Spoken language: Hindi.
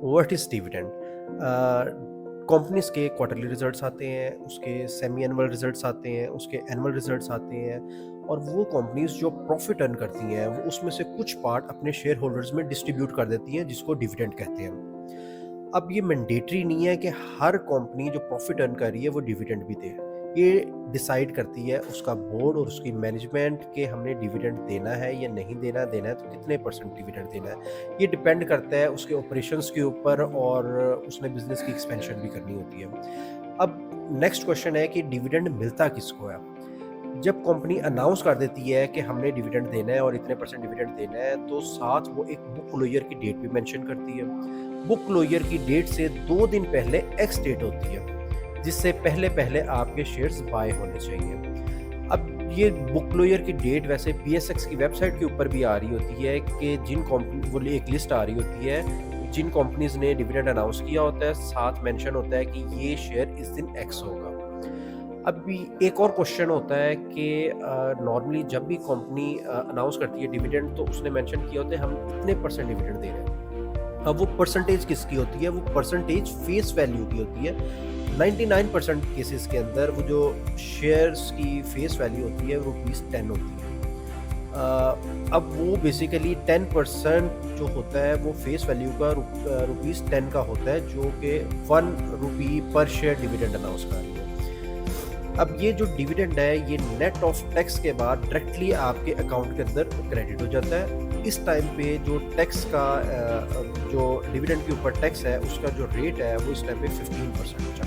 What is dividend? कंपनीज़ के क्वार्टरली रिजल्ट्स आते हैं, उसके सेमी एनुअल रिजल्ट्स आते हैं, उसके एनुअल रिजल्ट्स आते हैं, और वो कंपनीज़ जो प्रॉफिट अर्न करती हैं, वो उसमें से कुछ पार्ट अपने शेयर होल्डर्स में डिस्ट्रीब्यूट कर देती हैं, जिसको डिविडेंड कहते हैं। अब ये मैंडेटरी नहीं है कि हर कंपनी जो प्रॉफिट अर्न कर रही है वो डिविडेंड भी दे। ये डिसाइड करती है उसका बोर्ड और उसकी मैनेजमेंट कि हमने डिविडेंड देना है या नहीं देना, देना है तो कितने परसेंट डिविडेंड देना है। ये डिपेंड करता है उसके ऑपरेशंस के ऊपर, और उसने बिजनेस की एक्सपेंशन भी करनी होती है। अब नेक्स्ट क्वेश्चन है कि डिविडेंड मिलता किसको है? जब कंपनी अनाउंस कर देती है कि हमने डिविडेंड देना है और इतने परसेंट डिविडेंड देना है, तो साथ वो एक बुक क्लोजर की डेट भी मेंशन करती है। बुक क्लोजर की डेट से 2 दिन पहले एक्स डेट होती है, जिससे पहले-पहले आपके शेयर्स बाय होने चाहिए। अब ये बुक क्लोजर की डेट वैसे पीएसएक्स की वेबसाइट के ऊपर भी आ रही होती है कि जिन कंपनी वो एक लिस्ट आ रही होती है, जिन कंपनीज़ ने डिविडेंड अनाउंस किया होता है, साथ मेंशन होता है कि ये शेयर इस दिन एक्स होगा। अभी एक और क्वेश्चन होता है कि नॉर्मली जब भी कंपनी अनाउंस करती है डिविडेंड, तो उसने मेंशन किया होता है हम इतने परसेंट डिविडेंड दे रहे हैं। अब वो परसेंटेज किसकी होती है? वो परसेंटेज फेस वैल्यू की होती है। 99% केसेस के अंदर वो जो शेयर्स की फेस वैल्यू होती है रुपीज़ 10 होती है। अब वो बेसिकली 10% जो होता है वो फेस वैल्यू का रुपीज़ 10 का होता है, जो कि 1 रुपी पर शेयर डिविडेंड अनाउंस कर रही है। अब ये जो डिविडेंड है ये नेट ऑफ टैक्स के बाद डायरेक्टली आपके अकाउंट के अंदर क्रेडिट हो जाता है। इस टाइम पे जो टैक्स का जो डिविडेंड के ऊपर टैक्स है उसका जो रेट है वो इस टाइम पे 15% हो जाता है।